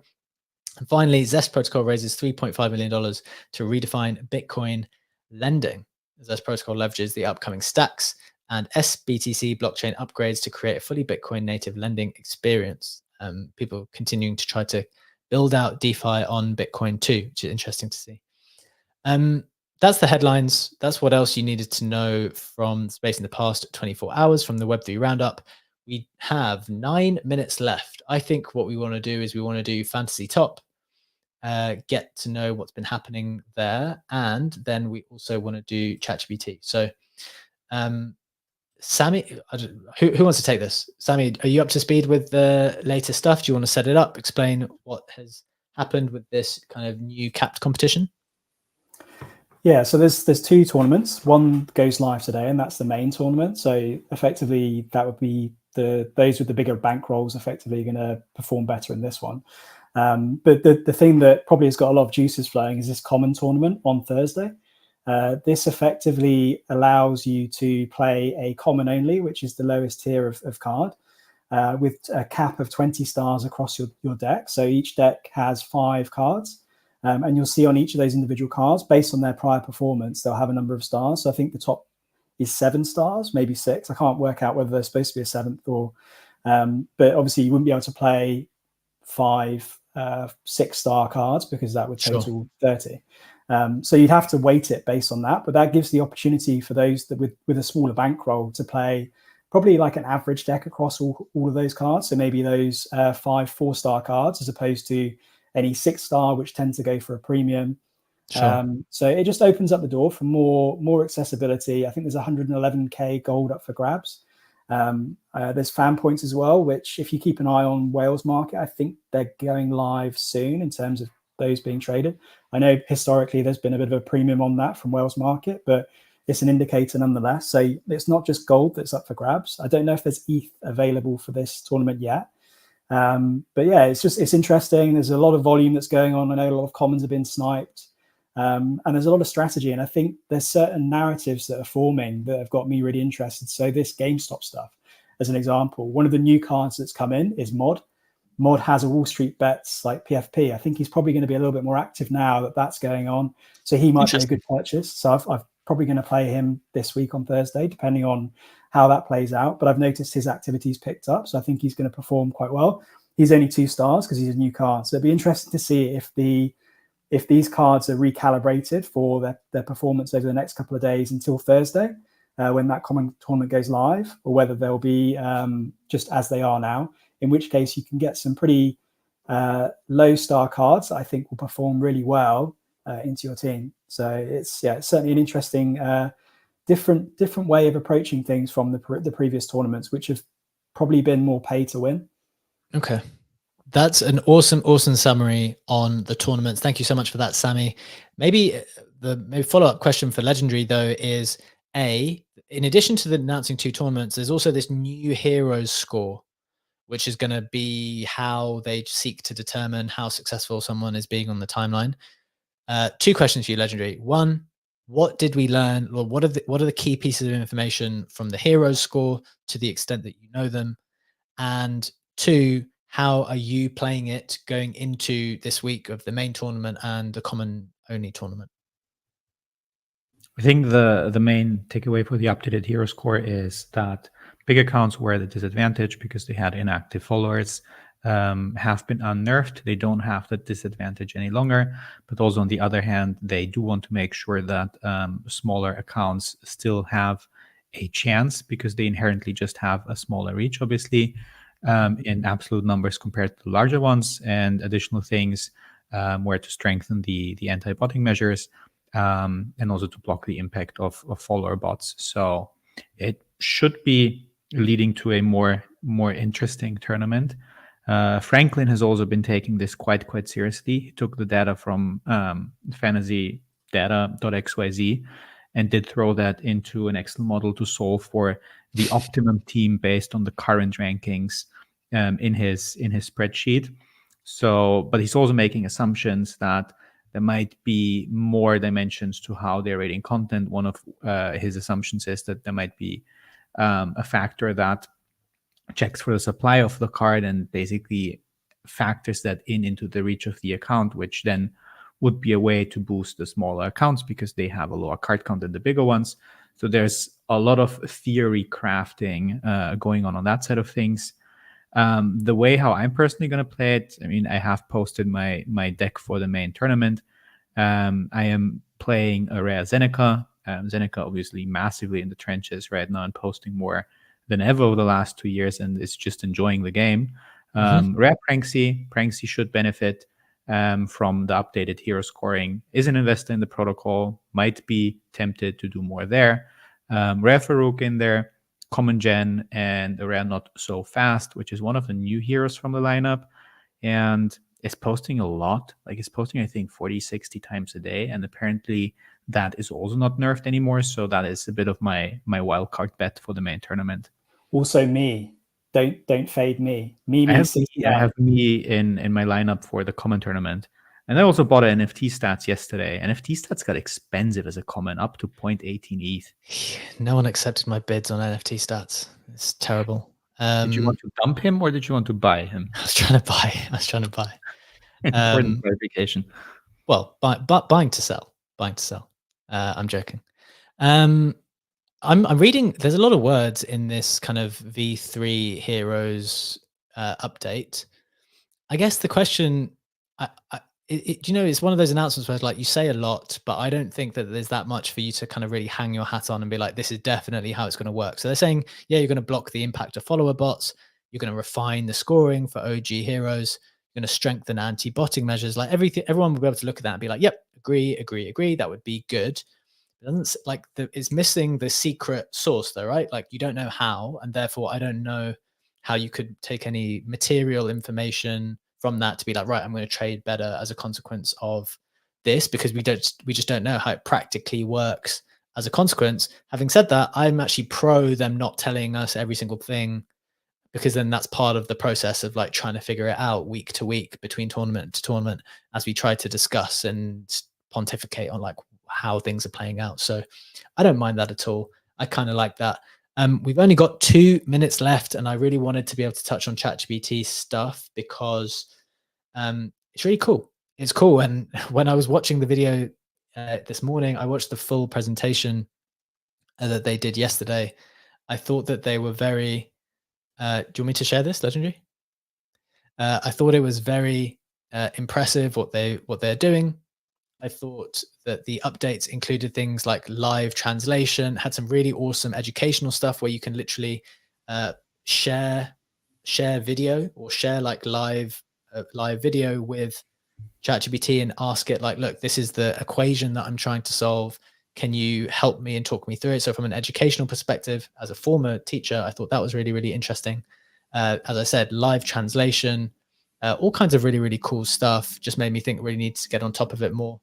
And finally, Zest Protocol raises $3.5 million to redefine Bitcoin lending. Zest Protocol leverages the upcoming stacks and SBTC blockchain upgrades to create a fully Bitcoin native lending experience. People continuing to try to build out DeFi on Bitcoin too, which is interesting to see. That's the headlines. That's what else you needed to know from space in the past 24 hours from the Web3 Roundup. We have 9 minutes left. I think what we want to do is we want to do Fantasy Top, get to know what's been happening there, and then we also want to do ChatGPT. So, Sammy, who wants to take this? Sammy, are you up to speed with the latest stuff? Do you want to set it up? Explain what has happened with this kind of new capped competition? Yeah, so there's two tournaments. One goes live today, and that's the main tournament. So effectively, that would be those with the bigger bankrolls effectively going to perform better in this one. But the thing that probably has got a lot of juices flowing is this common tournament on Thursday. This effectively allows you to play a common only, which is the lowest tier of card. with a cap of 20 stars across your deck. So each deck has 5 cards. And you'll see on each of those individual cards, based on their prior performance, they'll have a number of stars. So I think the top is 7 stars, maybe 6. I can't work out whether they're supposed to be a 7th or, but obviously you wouldn't be able to play 5 6-star cards because that would total 30. So you'd have to weight it based on that, but that gives the opportunity for those that with a smaller bankroll to play probably like an average deck across all of those cards. So maybe those 5 4-star cards as opposed to any 6-star, which tend to go for a premium. Sure. So it just opens up the door for more accessibility. I think there's 111k gold up for grabs. There's fan points as well, which if you keep an eye on Wales market, I think they're going live soon in terms of those being traded. I know historically there's been a bit of a premium on that from Wales market, but it's an indicator nonetheless. So it's not just gold that's up for grabs. I don't know if there's ETH available for this tournament yet. But yeah, it's interesting. There's a lot of volume that's going on. I know a lot of commons have been sniped. And there's a lot of strategy. And I think there's certain narratives that are forming that have got me really interested. So this GameStop stuff, as an example, one of the new cards that's come in is Mod. Mod has a Wall Street Bets like PFP. I think he's probably going to be a little bit more active now that that's going on. So he might be a good purchase. So I'm probably going to play him this week on Thursday, depending on how that plays out. But I've noticed his activity's picked up. So I think he's going to perform quite well. He's only 2 stars because he's a new card. So it'd be interesting to see if these cards are recalibrated for their performance over the next couple of days until Thursday, when that common tournament goes live, or whether they'll be just as they are now, in which case you can get some pretty low star cards that I think will perform really well into your team. So it's certainly an interesting, different way of approaching things from the previous tournaments, which have probably been more pay to win. Okay. That's an awesome summary on the tournaments. Thank you so much for that, Sammy. Maybe the follow-up question for Legendary, though, is in addition to the announcing 2 tournaments, there's also this new heroes score, which is going to be how they seek to determine how successful someone is being on the timeline. 2 questions for you, Legendary. 1, what did we learn? Or what are the key pieces of information from the heroes score to the extent that you know them? And 2, how are you playing it going into this week of the main tournament and the common only tournament? I think the main takeaway for the updated hero score is that big accounts were at a disadvantage because they had inactive followers have been unnerfed. They don't have that disadvantage any longer. But also on the other hand, they do want to make sure that smaller accounts still have a chance because they inherently just have a smaller reach, obviously, in absolute numbers compared to the larger ones, and additional things were to strengthen the anti-botting measures and also to block the impact of follower bots. So it should be leading to a more interesting tournament. Franklin has also been taking this quite seriously. He took the data from fantasydata.xyz and did throw that into an Excel model to solve for the optimum team based on the current rankings in his spreadsheet. So, but he's also making assumptions that there might be more dimensions to how they're rating content. One of his assumptions is that there might be a factor that checks for the supply of the card and basically factors that into the reach of the account, which then would be a way to boost the smaller accounts because they have a lower card count than the bigger ones. So there's a lot of theory crafting going on that side of things. The way how I'm personally going to play it, I mean, I have posted my deck for the main tournament. I am playing a rare Zeneca. Zeneca obviously massively in the trenches right now and posting more than ever over the last 2 years, and is just enjoying the game. Rare Pranksy should benefit from the updated hero scoring. Is an investor in the protocol, might be tempted to do more there. Rare Farouk in there, Common Gen, and a rare Not So Fast, which is one of the new heroes from the lineup, and is posting a lot. Like, it's posting, I think, 40, 60 times a day, and apparently that is also not nerfed anymore. So that is a bit of my wild card bet for the main tournament. Also, me. Don't fade me. I have me in my lineup for the common tournament. And I also bought an NFT stats yesterday. NFT stats got expensive as a common, up to 0.18 ETH. No one accepted my bids on NFT stats. It's terrible. Did you want to dump him or did you want to buy him? I was trying to buy. Important clarification. Well, buying to sell. I'm joking. I'm reading. There's a lot of words in this kind of V3 Heroes update. I guess the question, it's one of those announcements where it's like you say a lot, but I don't think that there's that much for you to kind of really hang your hat on and be like, this is definitely how it's going to work. So they're saying, yeah, you're going to block the impact of follower bots. You're going to refine the scoring for OG heroes. You're going to strengthen anti-botting measures. Like everyone will be able to look at that and be like, yep, agree. That would be good. It doesn't like it's missing the secret source though, right? Like you don't know how, and therefore I don't know how you could take any material information from that to be like, right, I'm going to trade better as a consequence of this, because we just don't know how it practically works as a consequence. Having said that, I'm actually pro them not telling us every single thing, because then that's part of the process of like trying to figure it out week to week, between tournament to tournament, as we try to discuss and pontificate on like how things are playing out. So I don't mind that at all. I kind of like that. We've only got 2 minutes left, and I really wanted to be able to touch on ChatGPT stuff because it's really cool. It's cool. And when I was watching the video this morning, I watched the full presentation that they did yesterday. I thought that they were very. Do you want me to share this, Legendary? I thought it was very impressive what they're doing. I thought that the updates included things like live translation, had some really awesome educational stuff where you can literally share video or share like live video with ChatGPT and ask it like, look, this is the equation that I'm trying to solve. Can you help me and talk me through it? So from an educational perspective, as a former teacher, I thought that was really, really interesting. As I said, live translation, all kinds of really, really cool stuff. Just made me think really needs to get on top of it more.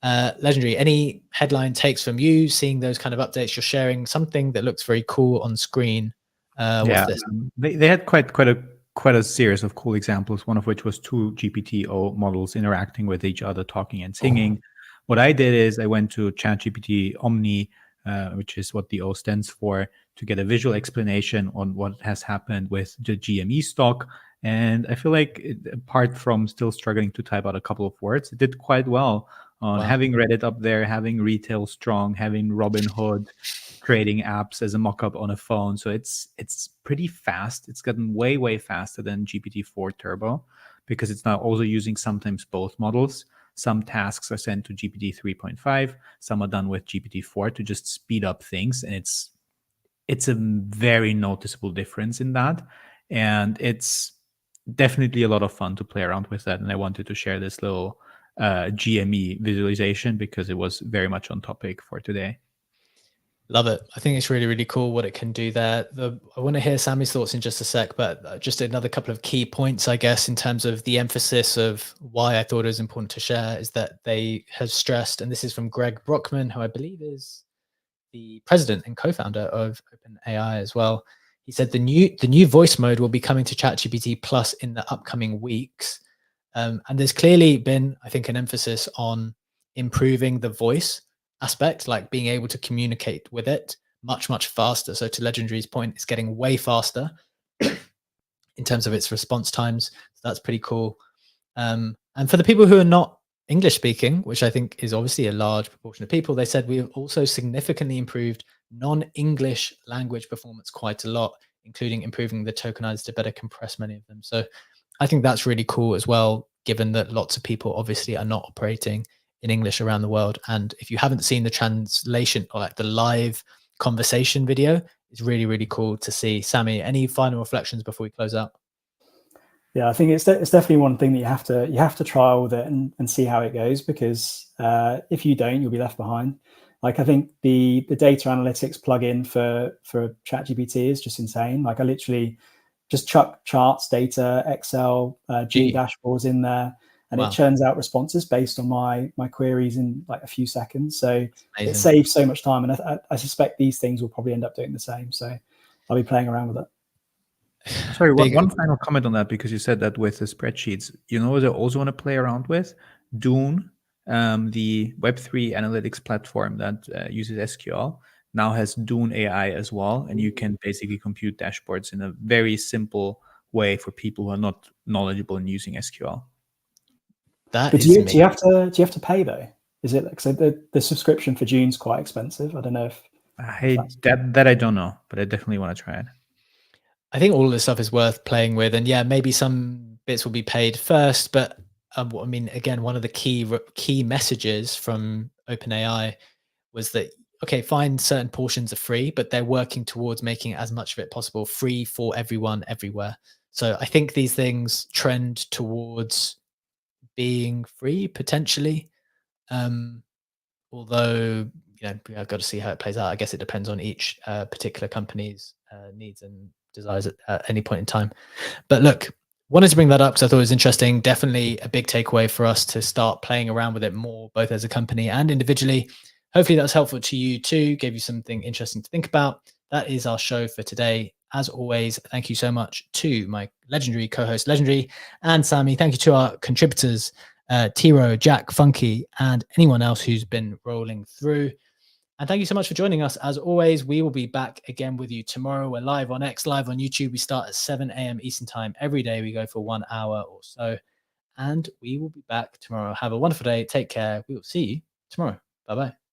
Legendary, any headline takes from you seeing those kind of updates? You're sharing something that looks very cool on screen. What's this? They had quite a series of cool examples, one of which was 2 GPT-O models interacting with each other, talking and singing. What I did is I went to ChatGPT Omni, which is what the O stands for, to get a visual explanation on what has happened with the GME stock. And I feel like, apart from still struggling to type out a couple of words, it did quite well on having Reddit up there, having retail strong, having Robinhood trading apps as a mock-up on a phone. So it's pretty fast. It's gotten way faster than GPT-4 Turbo, because it's now also using sometimes both models. Some tasks are sent to GPT 3.5, some are done with GPT-4 to just speed up things. And it's a very noticeable difference in that. And it's definitely a lot of fun to play around with that. And I wanted to share this little GME visualization because it was very much on topic for today. Love it. I think it's really, really cool what it can do there. I want to hear Sammy's thoughts in just a sec, but just another couple of key points, I guess, in terms of the emphasis of why I thought it was important to share, is that they have stressed, and this is from Greg Brockman, who I believe is the president and co-founder of OpenAI as well. He said the new voice mode will be coming to ChatGPT Plus in the upcoming weeks. And there's clearly been, I think, an emphasis on improving the voice aspect, like being able to communicate with it much faster. So to Legendary's point, it's getting way faster in terms of its response times. So that's pretty cool. And for the people who are not English speaking, which I think is obviously a large proportion of people, they said we have also significantly improved non-English language performance quite a lot, including improving the tokenized to better compress many of them. So I think that's really cool as well, given that lots of people obviously are not operating in English around the world. And if you haven't seen the translation or like the live conversation video, it's really, really cool to see. Sammy, any final reflections before we close out? Yeah, I think it's definitely one thing that you have to trial with it and see how it goes, because if you don't, you'll be left behind. Like, I think the data analytics plugin for ChatGPT is just insane. Like, I literally just chuck charts, data, Excel, G dashboards in there, and it churns out responses based on my queries in like a few seconds. So it saves so much time, and I suspect these things will probably end up doing the same. So I'll be playing around with it. Sorry, one final comment on that, because you said that with the spreadsheets. You know what I also want to play around with? Dune, the Web3 analytics platform that uses SQL. now has Dune AI as well, and you can basically compute dashboards in a very simple way for people who are not knowledgeable in using SQL. But do you have to pay though? Is it like, so the subscription for Dune's quite expensive? I don't know if that I don't know, but I definitely want to try it. I think all of this stuff is worth playing with, and yeah, maybe some bits will be paid first. But I mean, again, one of the key messages from OpenAI was that, okay, fine, certain portions are free, but they're working towards making as much of it possible free for everyone, everywhere. So I think these things trend towards being free potentially. Although, I've got to see how it plays out. I guess it depends on each particular company's needs and desires at any point in time. But look, wanted to bring that up because I thought it was interesting. Definitely a big takeaway for us to start playing around with it more, both as a company and individually. Hopefully that's helpful to you too, gave you something interesting to think about. That is our show for today. As always, thank you so much to my legendary co-host, Legendary, and Sammy. Thank you to our contributors, Tiro, Jack, Funky, and anyone else who's been rolling through. And thank you so much for joining us. As always, we will be back again with you tomorrow. We're live on X, live on YouTube. We start at 7 a.m. Eastern time every day. We go for 1 hour or so. And we will be back tomorrow. Have a wonderful day. Take care. We will see you tomorrow. Bye-bye.